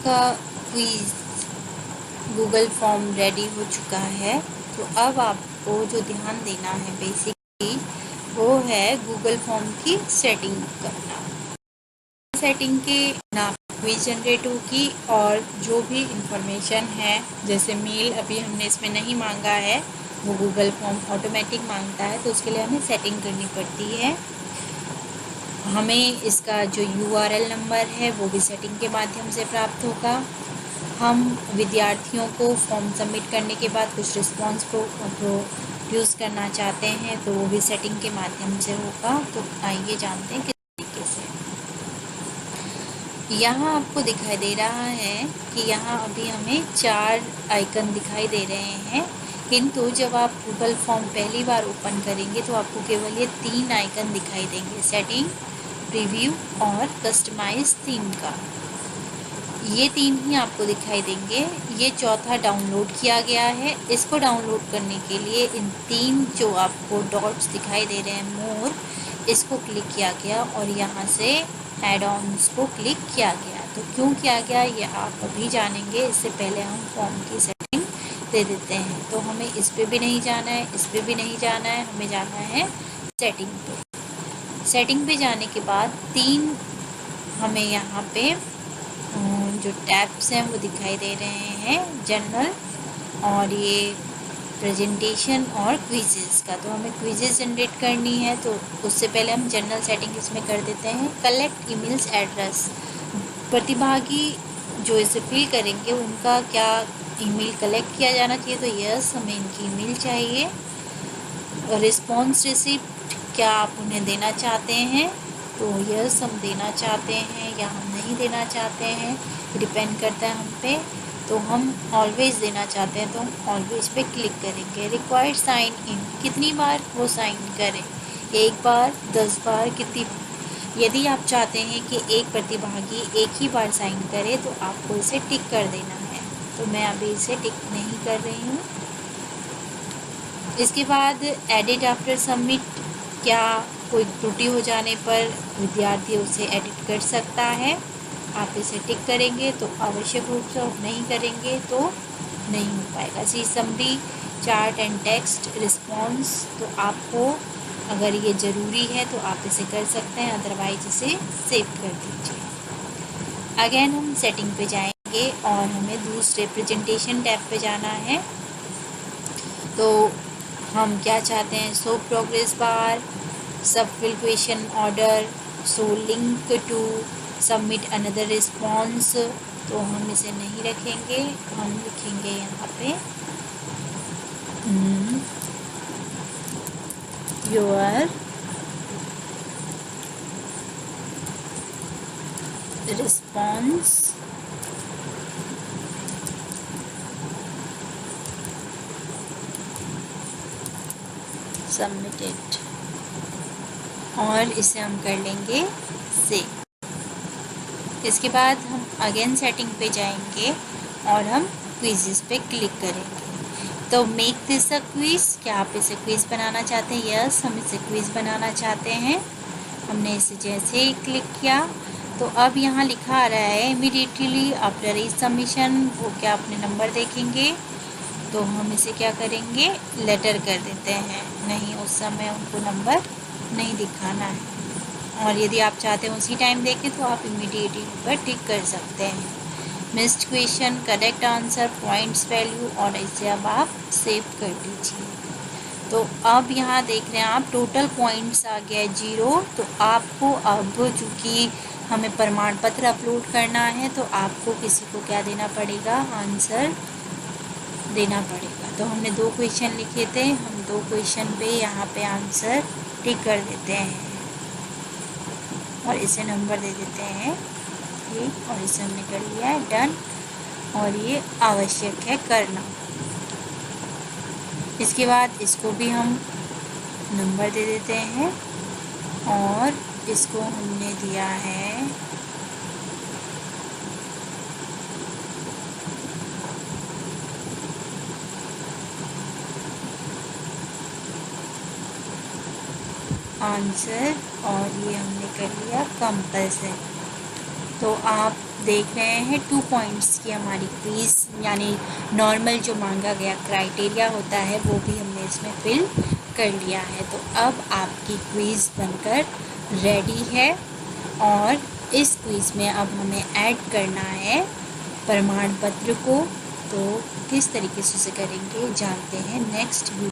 आपका quiz Google form ready हो चुका है। तो अब आपको जो ध्यान देना है बेसिकली वो है गूगल फॉर्म की सेटिंग करना। सेटिंग के ना क्विज जनरेट होगी और जो भी इंफॉर्मेशन है, जैसे मेल अभी हमने इसमें नहीं मांगा है, वो गूगल फॉर्म ऑटोमेटिक मांगता है, तो उसके लिए हमें सेटिंग करनी पड़ती है। हमें इसका जो URL नंबर है वो भी सेटिंग के माध्यम से प्राप्त होगा। हम विद्यार्थियों को फॉर्म सबमिट करने के बाद कुछ रिस्पॉन्स प्रोड्यूस करना चाहते हैं, तो वो भी सेटिंग के माध्यम से होगा। तो आइए जानते हैं किस तरीके से। यहाँ आपको दिखाई दे रहा है कि यहाँ अभी हमें 4 आइकन दिखाई दे रहे हैं, किंतु जब आप गूगल फॉर्म पहली बार ओपन करेंगे तो आपको केवल ये 3 आइकन दिखाई देंगे, सेटिंग, प्रीव्यू और कस्टमाइज थीम का। ये 3 ही आपको दिखाई देंगे। ये चौथा डाउनलोड किया गया है। इसको डाउनलोड करने के लिए इन 3 जो आपको डॉट्स दिखाई दे रहे हैं, मोर, इसको क्लिक किया गया और यहाँ से ऐड ऑन्स को क्लिक किया गया। तो क्यों किया गया ये आप अभी जानेंगे। इससे पहले हम फॉर्म की सेटिंग दे देते हैं। तो हमें इस पे भी नहीं जाना है, इस पे भी नहीं जाना है, हमें जाना है सेटिंग पे। सेटिंग पे जाने के बाद 3 हमें यहाँ पे जो टैब्स हैं वो दिखाई दे रहे हैं, जनरल और ये प्रेजेंटेशन और क्विजेस का। तो हमें क्विजेस जनरेट करनी है, तो उससे पहले हम जनरल सेटिंग इसमें कर देते हैं। कलेक्ट ईमेल्स एड्रेस, प्रतिभागी जो इसे फिल करेंगे उनका क्या ईमेल कलेक्ट किया जाना चाहिए, तो यस, हमें इनकी ईमेल चाहिए। रिस्पॉन्स रिसिप्ट, क्या आप उन्हें देना चाहते हैं, तो यस हम देना चाहते हैं या हम नहीं देना चाहते हैं, डिपेंड करता है हम पे। तो हम ऑलवेज देना चाहते हैं तो हम ऑलवेज पे क्लिक करेंगे। रिक्वायर्ड साइन इन, कितनी बार वो साइन करें, 1 बार, 10 बार, कितनी। यदि आप चाहते हैं कि एक प्रतिभागी एक ही बार साइन करे तो आपको इसे टिक कर देना है। तो मैं अभी इसे टिक नहीं कर रही हूँ। इसके बाद एडिट आफ्टर सबमिट, क्या कोई त्रुटि हो जाने पर विद्यार्थी उसे एडिट कर सकता है। आप इसे टिक करेंगे तो आवश्यक रूप से, और नहीं करेंगे तो नहीं हो पाएगा। See summary, chart and text, response, तो आपको अगर ये ज़रूरी है तो आप इसे कर सकते हैं, अदरवाइज इसे सेव कर दीजिए। अगेन हम सेटिंग पे जाएंगे और हमें दूसरे प्रेजेंटेशन टैब पे जाना है। तो हम क्या चाहते हैं, show progress bar, shuffle question order, show link to submit another response. तो हम इसे नहीं रखेंगे, हम लिखेंगे यहाँ पे योर रिस्पॉन्स सबमिटेड, और इसे हम कर लेंगे सेव। इसके बाद हम अगेन सेटिंग पे जाएंगे और हम क्विज़ेस पे क्लिक करेंगे। तो मेक दिस अ क्विज़, क्या आप इसे क्विज़ बनाना चाहते हैं, यस हम इसे क्विज़ बनाना चाहते हैं। हमने इसे जैसे ही क्लिक किया तो अब यहाँ लिखा आ रहा है इमीडिएटली आफ्टर ईच सबमिशन, वो क्या अपने नंबर देखेंगे। तो हम इसे क्या करेंगे, लेटर कर देते हैं, नहीं उस समय उनको नंबर नहीं दिखाना है। और यदि आप चाहते हैं उसी टाइम देखें तो आप इमीडिएटली पर टिक कर सकते हैं। Missed question, correct answer, points value, और इसे अब आप सेव कर दीजिए। तो अब यहाँ देख रहे हैं आप टोटल पॉइंट्स आ गया 0। तो आपको अब चूँकि हमें प्रमाण पत्र अपलोड करना है तो आपको किसी को क्या देना पड़ेगा, आंसर देना पड़ेगा। तो हमने 2 क्वेश्चन लिखे थे, हम 2 क्वेश्चन पे यहाँ पे आंसर टिक कर देते हैं और इसे नंबर दे देते हैं, ठीक, और इसे हमने कर लिया है डन। और ये आवश्यक है करना। इसके बाद इसको भी हम नंबर दे देते हैं और इसको हमने दिया है आंसर, और ये हमने कर लिया कंपल्सरी। तो आप देख रहे हैं 2 पॉइंट्स की हमारी क्विज़ यानी नॉर्मल जो मांगा गया क्राइटेरिया होता है वो भी हमने इसमें फिल कर लिया है। तो अब आपकी क्विज़ बनकर रेडी है और इस क्विज़ में अब हमें ऐड करना है प्रमाण पत्र को। तो किस तरीके से करेंगे जानते हैं नेक्स्ट वीडियो।